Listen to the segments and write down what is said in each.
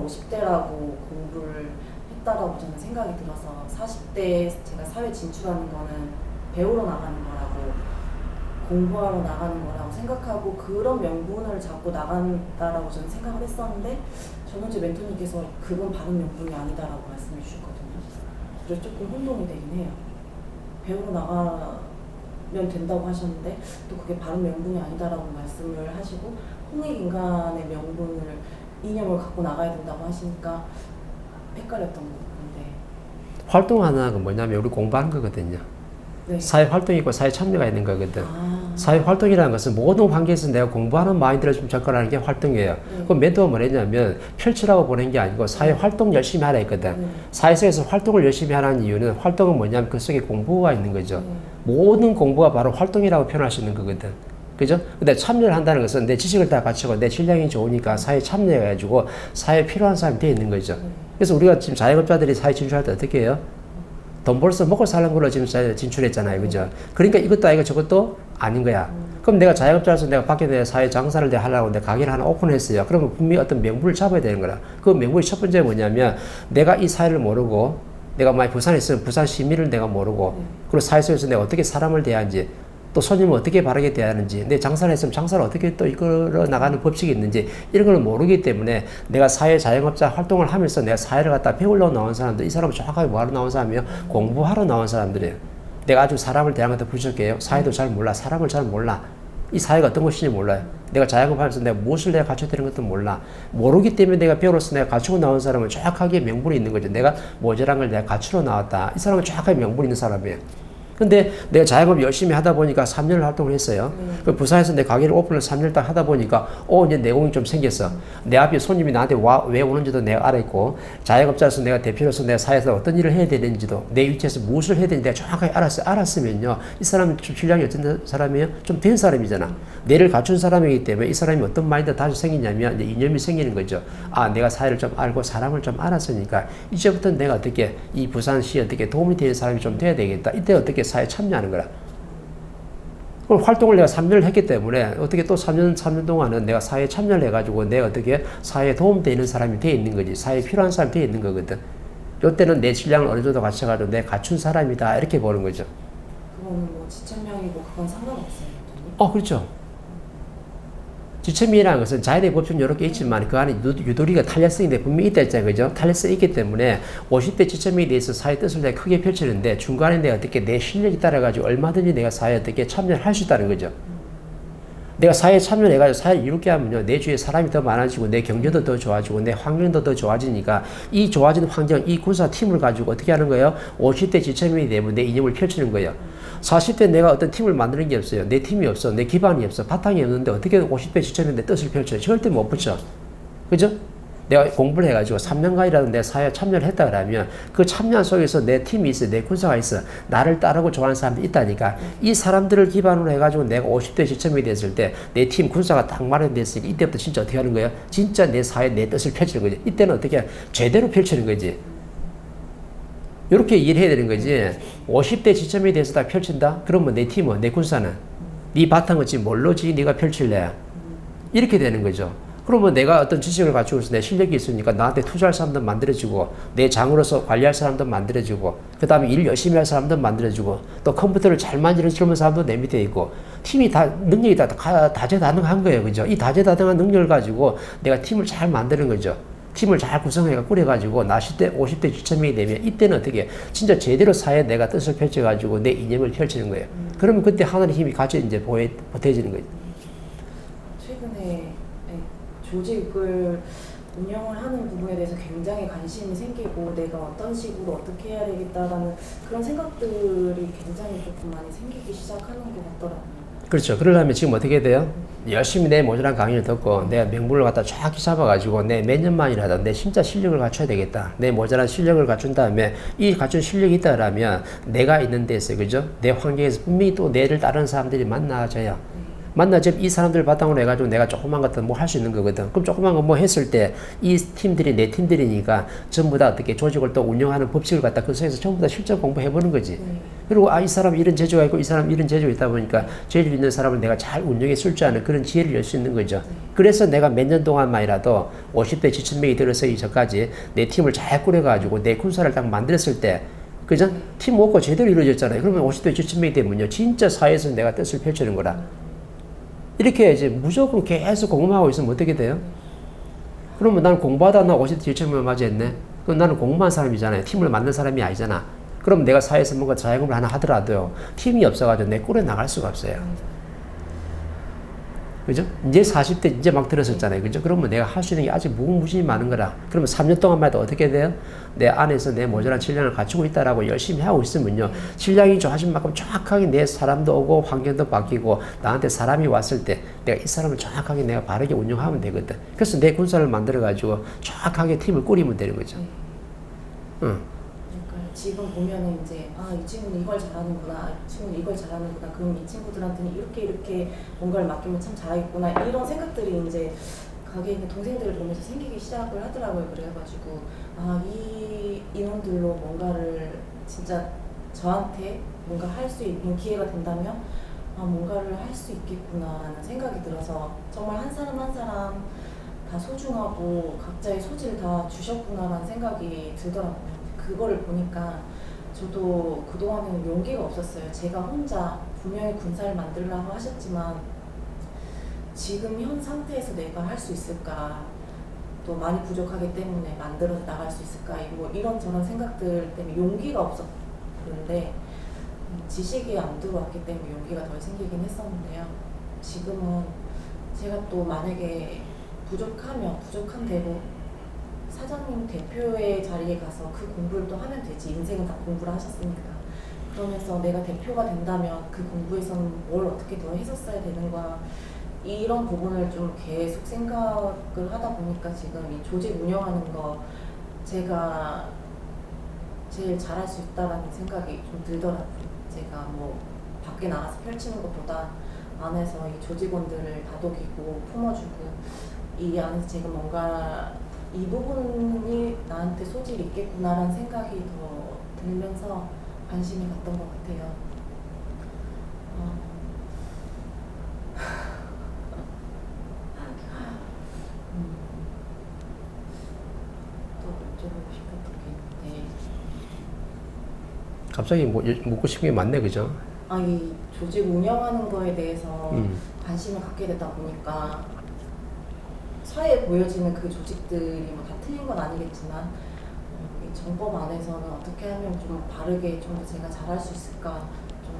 50대라고 공부를 했다라고 저는 생각이 들어서 40대에 제가 사회 진출하는 거는 배우러 나가는 거라고 공부하러 나가는 거라고 생각하고 그런 명분을 잡고 나간다라고 저는 생각을 했었는데 전원재 멘토님께서 그건 바른 명분이 아니다라고 말씀해 주셨거든요. 그래서 조금 혼동이 되긴 해요. 배우러 나가면 된다고 하셨는데 또 그게 바른 명분이 아니다라고 말씀을 하시고 홍익인간의 명분을 이념을 갖고 나가야 된다고 하시니까 헷갈렸던 건데 활동하는 건 뭐냐면 우리 공부하는 거거든요. 네. 사회 활동이 있고 사회 참여가 있는 거거든. 사회 활동이라는 것은 모든 환경에서 내가 공부하는 마인드를 좀 접근하는 게 활동이에요. 그럼 멘토가 뭐랬냐면 펼치라고 보낸 게 아니고 사회 활동 열심히 하라 했거든. 사회 속에서 활동을 열심히 하라는 이유는 활동은 뭐냐면 그 속에 공부가 있는 거죠. 모든 공부가 바로 활동이라고 표현할 수 있는 거거든. 그죠? 근데 참여를 한다는 것은 내 지식을 다 갖추고 내 실력이 좋으니까 사회에 참여해가지고 사회에 필요한 사람이 되어 있는 거죠. 그래서 우리가 지금 자영업자들이 사회 진출할 때 어떻게 해요? 돈 벌어서 먹고 사는 걸로 지금 진출했잖아요. 그죠? 그러니까 이것도 아니고 저것도 아닌 거야. 그럼 내가 자영업자로서 내가 밖에 내 사회 장사를 내가 하려고 내 가게를 하나 오픈했어요. 그러면 분명히 어떤 명분을 잡아야 되는 거라. 그 명분이 첫 번째 뭐냐면 내가 이 사회를 모르고 내가 만약 부산에 있으면 부산 시민을 내가 모르고 그리고 사회 속에서 내가 어떻게 사람을 대하는지 또 손님을 어떻게 바르게 대하는지 내 장사를 했으면 장사를 어떻게 또 이끌어 나가는 법칙이 있는지 이런 걸 모르기 때문에 내가 사회 자영업자 활동을 하면서 내가 사회를 갖다 배우려고 나온 사람들 이 사람은 정확하게 뭐하러 나온 사람이에요? 공부하러 나온 사람들이에요. 내가 아주 사람을 대하는 것도 부족해요. 사회도 잘 몰라. 사람을 잘 몰라. 이 사회가 어떤 것인지 몰라요. 내가 자영업하면서 내가 무엇을 내가 갖춰야 되는 것도 몰라. 모르기 때문에 내가 배우로서 내가 갖추고 나온 사람은 정확하게 명분이 있는 거죠. 내가 모자란 걸 내가 갖추러 나왔다. 이 사람은 정확하게 명분이 있는 사람이에요. 근데 내가 자영업 열심히 하다 보니까 3년을 활동을 했어요. 그 부산에서 내 가게를 오픈을 3년 딱 하다 보니까 이제 내공이 좀 생겼어. 내 앞에 손님이 나한테 왜 오는지도 내가 알았고 자영업자로서 내가 대표로서 내가 사회에서 어떤 일을 해야 되는지도 내 위치에서 무엇을 해야 되는지 내가 정확하게 알았으면요. 이 사람은 좀 실력이 어떤 사람이에요? 좀 된 사람이잖아. 뇌를 갖춘 사람이기 때문에 이 사람이 어떤 마인드가 다시 생기냐면 이제 이념이 생기는 거죠. 아, 내가 사회를 좀 알고 사람을 좀 알았으니까 이제부터 내가 어떻게 이 부산시에 어떻게 도움이 되는 사람이 좀 돼야 되겠다. 이때 어떻게 사회에 참여하는 거라. 그럼 활동을 내가 3년을 했기 때문에 어떻게 또 3년 동안은 내가 사회에 참여를 해가지고 내가 어떻게 사회에 도움되는 사람이 되어 있는 거지. 사회에 필요한 사람이 되어 있는 거거든. 이때는 내 실력을 어느 정도 갖춰가지고 내가 갖춘 사람이다. 이렇게 보는 거죠. 그거는 뭐 지천명이고 그건 상관없어요. 그렇죠. 지천명이라는 것은 자연의 법칙은 여러 개 있지만 그 안에 유도리가 탄력성인데 분명히 있다 했잖아요. 그죠? 탄력성이 있기 때문에 50대 지천명에 대해서 사회 뜻을 내가 크게 펼치는데 중간에 내가 어떻게 내 실력이 따라가지고 얼마든지 내가 사회에 어떻게 참여를 할 수 있다는 거죠. 내가 사회에 참여를 해가지고 사회를 이롭게 하면요. 내 주위에 사람이 더 많아지고 내 경제도 더 좋아지고 내 환경도 더 좋아지니까 이 좋아진 환경, 이 군사 팀을 가지고 어떻게 하는 거예요? 50대 지천명이 되면 내 이념을 펼치는 거예요. 40대 내가 어떤 팀을 만드는 게 없어요. 내 팀이 없어. 내 기반이 없어. 바탕이 없는데 어떻게 50대 지천명의 내 뜻을 펼쳐요? 절대 못 붙여. 그죠? 내가 공부를 해가지고 3년간이라도 내 사회에 참여를 했다 그러면 그 참여 속에서 내 팀이 있어. 내 군사가 있어. 나를 따르고 좋아하는 사람들이 있다니까. 이 사람들을 기반으로 해가지고 내가 50대 지천명이 됐을 때 내 팀 군사가 딱 마련됐으니까 이때부터 진짜 어떻게 하는 거예요? 진짜 내 사회에 내 뜻을 펼치는 거지. 이때는 어떻게 제대로 펼치는 거지. 이렇게 이해를 해야 되는 거지. 50대 지점에 대해서 다 펼친다? 그러면 내 팀은, 내 군사는 네 바탕은 지금 뭘로 네가 펼칠래? 이렇게 되는 거죠. 그러면 내가 어떤 지식을 갖추고 있어 내 실력이 있으니까 나한테 투자할 사람도 만들어주고 내 장으로서 관리할 사람도 만들어주고 그 다음에 일 열심히 할 사람도 만들어주고 또 컴퓨터를 잘 만지는 젊은 사람도 내 밑에 있고 팀이 다 능력이 다 다재다능한 거예요. 그죠? 이 다재다능한 능력을 가지고 내가 팀을 잘 만드는 거죠. 팀을 잘 구성해가 꾸려가지고 나 10대, 50대 지천명이 되면 이때는 어떻게 진짜 제대로 사회에 내가 뜻을 펼쳐가지고 내 이념을 펼치는 거예요. 그러면 그때 하나님의 힘이 같이 이제 보태지는 거죠. 최근에 조직을 운영을 하는 부분에 대해서 굉장히 관심이 생기고 내가 어떤 식으로 어떻게 해야 되겠다라는 그런 생각들이 굉장히 조금 많이 생기기 시작하는 것 같더라고요. 그렇죠. 그러려면 지금 어떻게 돼요? 열심히 내 모자란 강의를 듣고 내가 명분을 갖다 정확히 잡아가지고 내 몇 년만이라도 내 진짜 실력을 갖춰야 되겠다. 내 모자란 실력을 갖춘 다음에 이 갖춘 실력이 있다라면 내가 있는 데서 그죠? 내 환경에서 분명히 또 내를 따르는 사람들이 만나져요. 만나지면 이 사람들 바탕으로 해가지고 내가 조그만 것도 뭐 할 수 있는 거거든. 그럼 조그만 거 뭐 했을 때 이 팀들이 내 팀들이니까 전부 다 어떻게 조직을 또 운영하는 법칙을 갖다 그 속에서 전부 다 실전 공부해보는 거지. 그리고 이 사람 이런 재주가 있고 이 사람 이런 재주가 있다 보니까 재주 있는 사람을 내가 잘 운영해 쓸 줄 아는 그런 지혜를 열 수 있는 거죠. 그래서 내가 몇 년 동안만이라도 50대 지천명이 들어서기 전까지 내 팀을 잘 꾸려가지고 내 군사를 딱 만들었을 때 그죠? 팀워크가 제대로 이루어졌잖아요. 그러면 50대 지천명이 되면요 진짜 사회에서 내가 뜻을 펼치는 거라. 이렇게 이제 무조건 계속 공부하고 있으면 어떻게 돼요? 그러면 나는 공부하다 나 50대 지천명을 맞이했네. 그럼 나는 공부한 사람이잖아요. 팀을 만든 사람이 아니잖아. 그럼 내가 사회에서 뭔가 자영업을 하나 하더라도요. 팀이 없어가지고 내 꼴에 나갈 수가 없어요. 그죠? 이제 40대 이제 막 들었었잖아요. 그죠? 그러면 내가 할 수 있는 게 아직 무궁무진이 많은 거라. 그러면 3년 동안만 해도 어떻게 돼요? 내 안에서 내 모자란 질량을 갖추고 있다라고 열심히 하고 있으면요. 질량이 좋아진 만큼 정확하게 내 사람도 오고 환경도 바뀌고 나한테 사람이 왔을 때 내가 이 사람을 정확하게 내가 바르게 운영하면 되거든. 그래서 내 군사를 만들어가지고 정확하게 팀을 꾸리면 되는 거죠. 응. 지금 보면은 이제 이 친구는 이걸 잘하는구나, 이 친구는 이걸 잘하는구나. 그럼 이 친구들한테는 이렇게 뭔가를 맡기면 참 잘하겠구나. 이런 생각들이 이제 가게에 있는 동생들을 보면서 생기기 시작을 하더라고요. 그래가지고 이 인원들로 뭔가를 진짜 저한테 뭔가 할 수 있는 기회가 된다면 뭔가를 할 수 있겠구나라는 생각이 들어서 정말 한 사람 한 사람 다 소중하고 각자의 소질을 다 주셨구나라는 생각이 들더라고요. 그거를 보니까 저도 그동안에는 용기가 없었어요. 제가 혼자 분명히 군사를 만들려고 하셨지만 지금 현 상태에서 내가 할 수 있을까, 또 많이 부족하기 때문에 만들어 나갈 수 있을까, 이런저런 생각들 때문에 용기가 없었는데 지식이 안 들어왔기 때문에 용기가 덜 생기긴 했었는데요. 지금은 제가 또 만약에 부족하면 부족한 대로 사장님 대표의 자리에 가서 그 공부를 또 하면 되지. 인생은 다 공부를 하셨으니까. 그러면서 내가 대표가 된다면 그 공부에서는 뭘 어떻게 더 했었어야 되는 거야. 이런 부분을 좀 계속 생각을 하다 보니까 지금 이 조직 운영하는 거 제가 제일 잘할 수 있다라는 생각이 좀 들더라고요. 제가 뭐 밖에 나가서 펼치는 것보다 안에서 이 조직원들을 다독이고 품어주고 이 안에서 제가 뭔가 이 부분이 나한테 소질이 있겠구나라는 생각이 더 들면서 관심이 갔던 것 같아요. 또 여쭤보고 싶었던 게 있는데 갑자기 묻고 싶은 게 많네, 그죠? 이 조직 운영하는 거에 대해서 관심을 갖게 되다 보니까 사회에 보여지는 그 조직들이 뭐 다 틀린 건 아니겠지만 이 정법 안에서는 어떻게 하면 좀 바르게 좀 더 제가 잘할 수 있을까 좀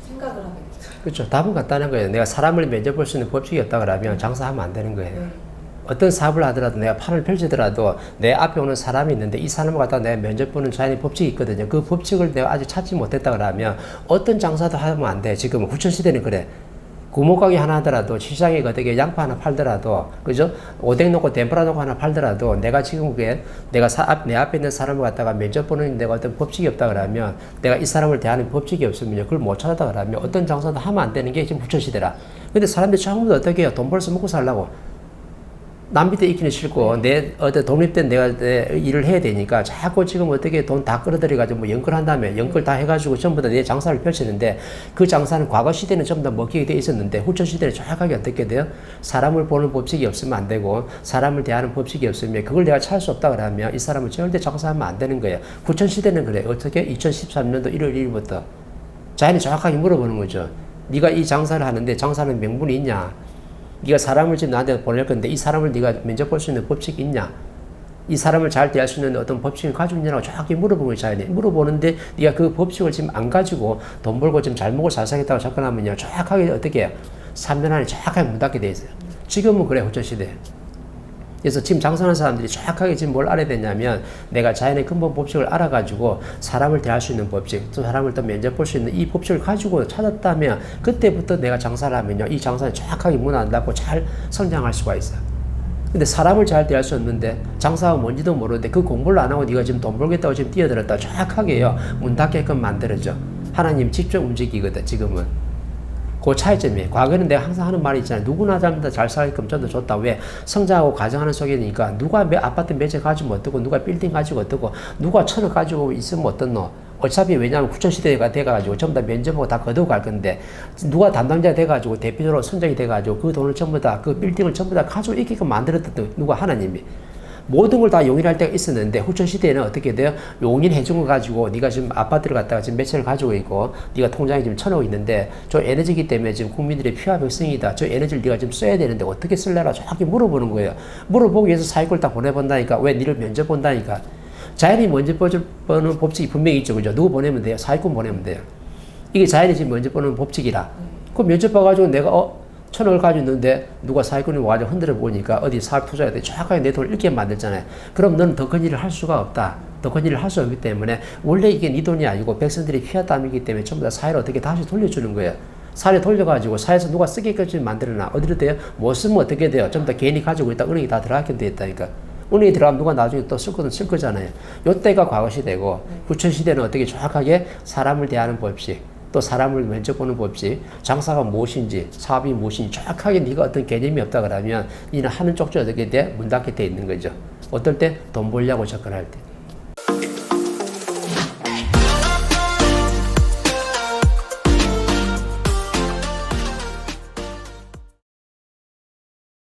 생각을 하게 됐어요. 그렇죠. 답은 간단한 거예요. 내가 사람을 면접볼 수 있는 법칙이 없다 그러면 장사하면 안 되는 거예요. 네. 어떤 사업을 하더라도 내가 판을 펼치더라도 내 앞에 오는 사람이 있는데 이 사람을 갖다 내가 면접 보는 자연의 법칙이 있거든요. 그 법칙을 내가 아직 찾지 못했다 그러면 어떤 장사도 하면 안 돼. 지금 후천시대는 그래. 구멍가게 하나 하더라도 시장에 어떻게 양파 하나 팔더라도 그죠? 오뎅 놓고 덴프라 놓고 하나 팔더라도 내가 지금 그게 내가 내 앞에 있는 사람을 갖다가 면접 보는 내가 어떤 법칙이 없다 그러면 내가 이 사람을 대하는 법칙이 없으면 그걸 못 찾았다 그러면 어떤 장사도 하면 안 되는 게 지금 후천시대라. 근데 사람들이 처음부터 어떻게 해요? 돈 벌어서 먹고 살라고. 남 밑에 있기는 싫고 내 독립된 내가 내 일을 해야 되니까 자꾸 지금 어떻게 돈 다 끌어들여가지고 뭐 연끌한 다음에 연끌 다 해가지고 전부 다 내 장사를 펼치는데 그 장사는 과거 시대는 전부 다 먹히게 돼 있었는데 후천 시대는 정확하게 어떻게 돼요? 사람을 보는 법칙이 없으면 안 되고 사람을 대하는 법칙이 없으면 그걸 내가 찾을 수 없다 그러면 이 사람은 절대 장사하면 안 되는 거예요. 후천 시대는 그래. 어떻게? 2013년도 1월 1일부터 자연이 정확하게 물어보는 거죠. 네가 이 장사를 하는데 장사는 명분이 있냐? 네가 사람을 지금 나한테 보낼 건데 이 사람을 네가 면접 볼 수 있는 법칙이 있냐? 이 사람을 잘 대할 수 있는 어떤 법칙을 가지고 있냐고 정확히 물어보는 거야, 자연이. 물어보는데 네가 그 법칙을 지금 안 가지고 돈 벌고 지금 잘 먹고 잘 살겠다고 접근하면요. 정확하게 어떻게 해요? 3년 안에 정확하게 문 닫게 돼 있어요. 지금은 그래, 후천시대. 그래서 지금 장사하는 사람들이 정확하게 지금 뭘 알아야 되냐면 내가 자연의 근본 법칙을 알아가지고 사람을 대할 수 있는 법칙, 또 사람을 또 면접 볼 수 있는 이 법칙을 가지고 찾았다면 그때부터 내가 장사를 하면요. 이 장사는 정확하게 문 안 닫고 잘 성장할 수가 있어요. 근데 사람을 잘 대할 수 없는데 장사가 뭔지도 모르는데 그 공부를 안 하고 네가 지금 돈 벌겠다고 지금 뛰어들었다 정확하게요. 문 닫게끔 만들어줘. 하나님 직접 움직이거든, 지금은. 그 차이점이에요. 과거에는 내가 항상 하는 말이 있잖아요. 누구나 잘 살게끔 좀 더 좋다. 왜? 성장하고 가정하는 속이니까 누가 아파트 몇 채 가지면 어떻고 누가 빌딩 가지고 어떻고 누가 1,000억 가지고 있으면 어떻노? 어차피 왜냐하면 후천시대가 돼가지고 전부 다 면접하고 다 거두고 갈 건데 누가 담당자 돼가지고 대표적으로 선정이 돼가지고 그 돈을 전부 다 그 빌딩을 전부 다 가지고 있게끔 만들었던 누가 하나님이. 모든 걸 다 용인할 때가 있었는데 후천시대에는 어떻게 돼요? 용인해 준 거 가지고 네가 지금 아파트를 갖다가 지금 몇천을 가지고 있고 네가 통장에 지금 1,000억 있는데 저 에너지기 때문에 지금 국민들의 필요한 백성이다. 저 에너지를 네가 지금 써야 되는데 어떻게 쓸래라 정확히 물어보는 거예요. 물어보기 위해서 사익을 다 보내본다니까. 왜? 니를 면접 본다니까. 자연이 먼저 보는 법칙이 분명히 있죠. 그죠? 누구 보내면 돼요? 사익권 보내면 돼요. 이게 자연이 지금 먼저 보는 법칙이라. 그 면접 봐가지고 내가 1,000억을 가지고 있는데 누가 사기꾼이 와가지고 흔들어 보니까 어디 사업 투자해야 돼. 정확하게 내 돈을 잃게 만들잖아요. 그럼 너는 더 큰 일을 할 수가 없다. 더 큰 일을 할 수 없기 때문에 원래 이게 네 돈이 아니고 백성들이 피와 땀이기 때문에 전부 다 사회를 어떻게 다시 돌려주는 거예요. 사회 돌려가지고 사회에서 누가 쓰게까지 만들어놔. 어디로 돼요? 못 쓰면 어떻게 돼요? 전부 다 개인이 가지고 있다. 은행이 다 들어가게 돼 있다니까. 은행에 들어가면 누가 나중에 또 쓸 거든 쓸 거잖아요. 요때가 과거 시대고 후천시대는 어떻게 정확하게 사람을 대하는 법칙 또 사람을 면접 보는 법칙, 장사가 무엇인지, 사업이 무엇인지 정확하게 네가 어떤 개념이 없다 그러면 니는 하는 쪽지 어떻게 돼? 문 닫게 돼 있는 거죠. 어떨 때? 돈 벌려고 접근할 때.